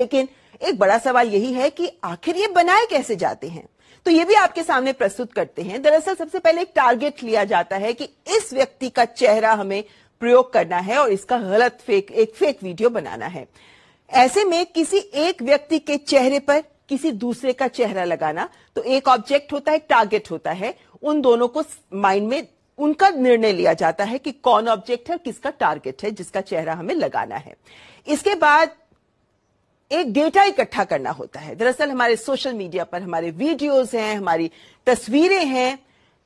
लेकिन एक बड़ा सवाल यही है कि आखिर ये बनाए कैसे जाते हैं, तो ये भी आपके सामने प्रस्तुत करते हैं। दरअसल सबसे पहले एक टारगेट लिया जाता है कि इस व्यक्ति का चेहरा हमें प्रयोग करना है और इसका गलत एक फेक वीडियो बनाना है। ऐसे में किसी एक व्यक्ति के चेहरे पर किसी दूसरे का चेहरा लगाना, तो एक ऑब्जेक्ट होता है, टारगेट होता है, उन दोनों को माइंड में उनका निर्णय लिया जाता है कि कौन ऑब्जेक्ट है और किसका टारगेट है जिसका चेहरा हमें लगाना है। इसके बाद एक डेटा इकट्ठा करना होता है। दरअसल हमारे सोशल मीडिया पर हमारे वीडियोस हैं, हमारी तस्वीरें हैं,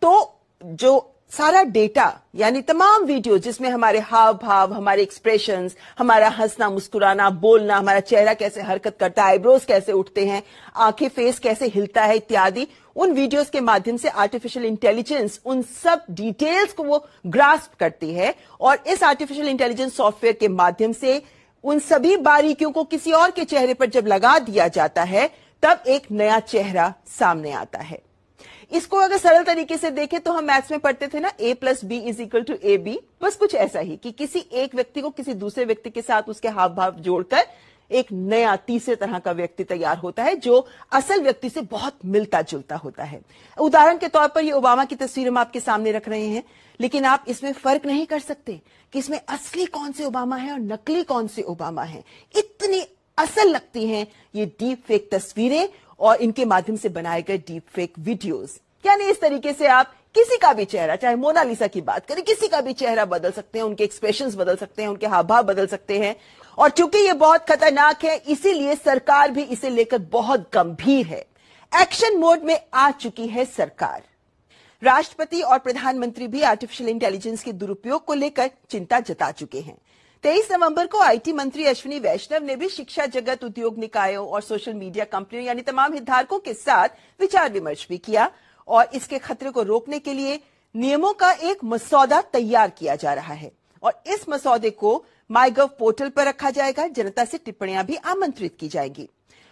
तो जो सारा डेटा यानी तमाम वीडियो जिसमें हमारे हाव भाव, हमारे एक्सप्रेशंस, हमारा हंसना, मुस्कुराना, बोलना, हमारा चेहरा कैसे हरकत करता है, आईब्रोज कैसे उठते हैं, आंखें, फेस कैसे हिलता है इत्यादि, उन वीडियोस के माध्यम से आर्टिफिशियल इंटेलिजेंस उन सब डिटेल्स को वो ग्रास्प करती है और इस आर्टिफिशियल इंटेलिजेंस सॉफ्टवेयर के माध्यम से उन सभी बारीकियों को किसी और के चेहरे पर जब लगा दिया जाता है तब एक नया चेहरा सामने आता है। इसको अगर सरल तरीके से देखें तो हम मैथ्स में पढ़ते थे ना, a plus B is equal to A B. बस कुछ ऐसा ही कि किसी एक व्यक्ति को किसी दूसरे व्यक्ति के साथ उसके हाव भाव जोड़कर एक नया तीसरे तरह का व्यक्ति तैयार होता है जो असल व्यक्ति से बहुत मिलता जुलता होता है। उदाहरण के तौर पर ये ओबामा की तस्वीर हम आपके सामने रख रहे हैं, लेकिन आप इसमें फर्क नहीं कर सकते कि इसमें असली कौन से ओबामा है और नकली कौन से ओबामा है। इतनी असल लगती हैं ये डीप फेक तस्वीरें और इनके माध्यम से बनाए गए डीप फेक वीडियोस। यानी इस तरीके से आप किसी का भी चेहरा, चाहे मोनालिसा की बात करें, किसी का भी चेहरा बदल सकते हैं, उनके एक्सप्रेशंस बदल सकते हैं, उनके हाव भाव बदल सकते हैं। और चूंकि ये बहुत खतरनाक है इसीलिए सरकार भी इसे लेकर बहुत गंभीर है। एक्शन मोड में आ चुकी है सरकार। राष्ट्रपति और प्रधानमंत्री भी आर्टिफिशियल इंटेलिजेंस के दुरुपयोग को लेकर चिंता जता चुके हैं। 23 नवंबर को आईटी मंत्री अश्विनी वैष्णव ने भी शिक्षा जगत, उद्योग निकायों और सोशल मीडिया कंपनियों यानी तमाम हितधारकों के साथ विचार विमर्श भी किया और इसके खतरे को रोकने के लिए नियमों का एक मसौदा तैयार किया जा रहा है और इस मसौदे को माईगव पोर्टल पर रखा जाएगा। जनता से टिप्पणियां भी आमंत्रित की जाएंगी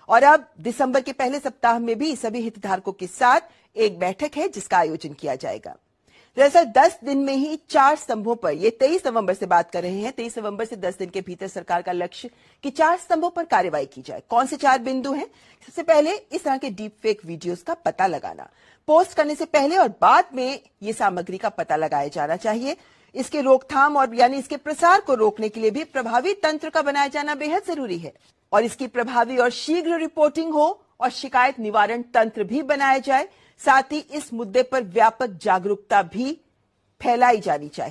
और अब दिसंबर के पहले सप्ताह में भी सभी हितधारकों के साथ एक बैठक है जिसका आयोजन किया जाएगा। दरअसल 10 दिन में ही 4 स्तंभों पर, ये 23 नवंबर से बात कर रहे हैं, 23 नवंबर से 10 दिन के भीतर सरकार का लक्ष्य कि 4 स्तंभों पर कार्रवाई की जाए। कौन से 4 बिंदु हैं? सबसे पहले इस तरह के डीप फेक वीडियोस का पता लगाना, पोस्ट करने से पहले और बाद में ये सामग्री का पता लगाया जाना चाहिए। इसके रोकथाम और यानी इसके प्रसार को रोकने के लिए भी प्रभावी तंत्र का बनाया जाना बेहद जरूरी है और इसकी प्रभावी और शीघ्र रिपोर्टिंग हो और शिकायत निवारण तंत्र भी बनाया जाए। साथ ही इस मुद्दे पर व्यापक जागरूकता भी फैलाई जानी चाहिए।